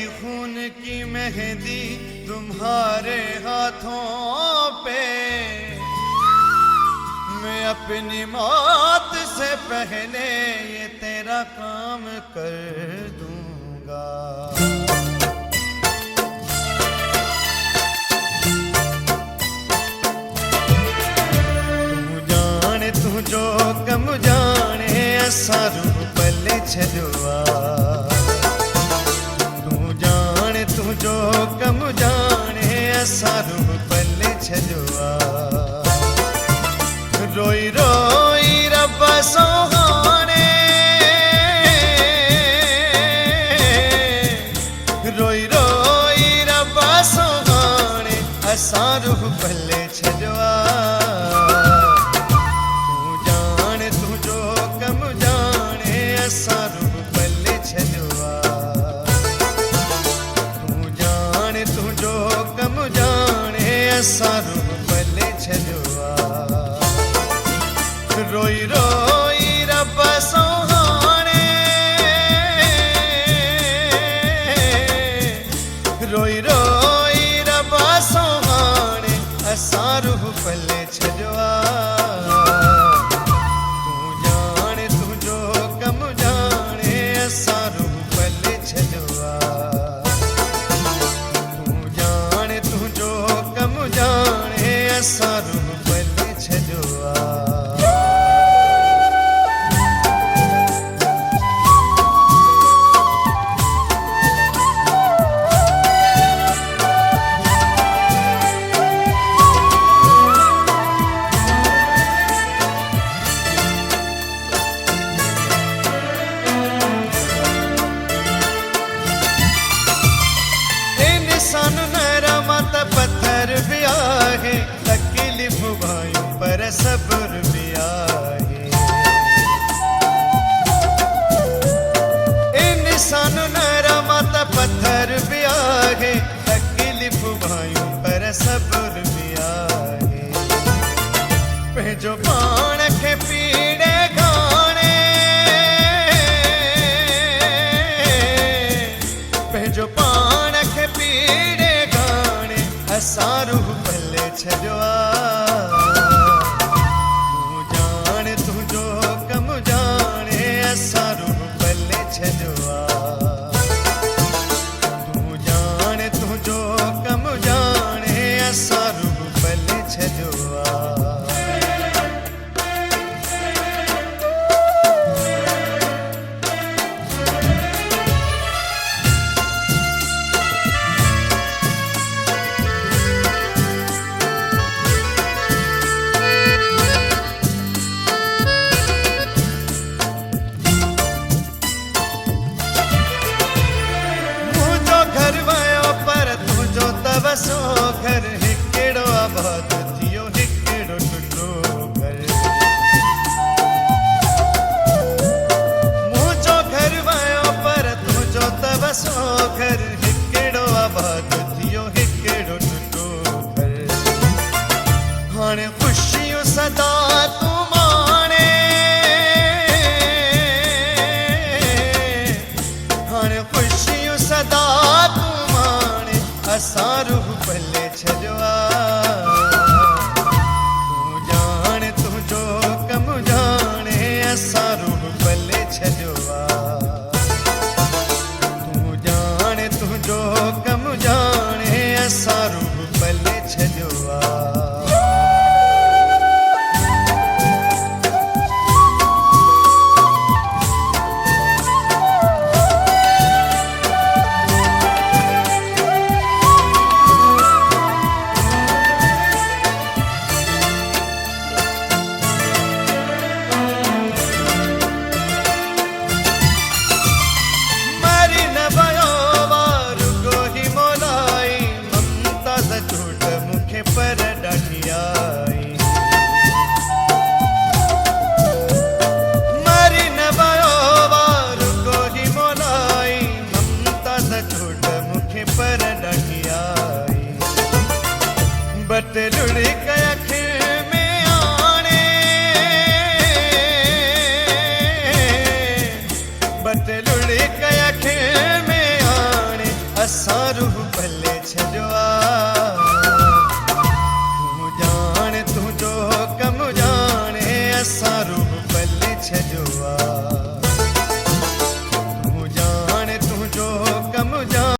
खून की मेहंदी तुम्हारे हाथों पे, मैं अपनी मौत से पहले ये तेरा काम कर दूंगा। तू जो कम जाने असा रूह पले छलवा, तू जो कम जाने असा रूह पले छलवा। रोई रोई रब्बा सोहाने, रोई रोई रब्बा सोहाने असा रूह पले छलवा। सारू पले छलवा, रोई रोई रब्बा सोहाने, रोई रोई रब्बा सोहाने सारू पले छलवा। तू जाने तू जो कम जाने सारू पले छलवा, तू जो कम जाने सारू पले छलवा। इंसान मेरा मत पत्थर भी आहे, तकलीफ भाई पर सब्र भी आहे। इंसान मेरा मत पत्थर भी आहे, तकलीफ भाई पर सब्र भी आहे। जो पान के पीड़े गाने, जो पान के पीड़े गाने सारू पले छलवा। तू जान तू जो कम जाने सारू पले छलवा, तू जान तू जो कम जाने सारू पले छलवा। सो घर हिकड़ो आबाद थियो, हिकड़ो टुटो घर। मुझो घर वयो पर तुझो तब सो घर हिकड़ो आबाद थियो, हिकड़ो टुटो घर। हाणे खुशियों सदा तू माणे, हाणे खुशियों सदा तू माणे सारू पले छलवा।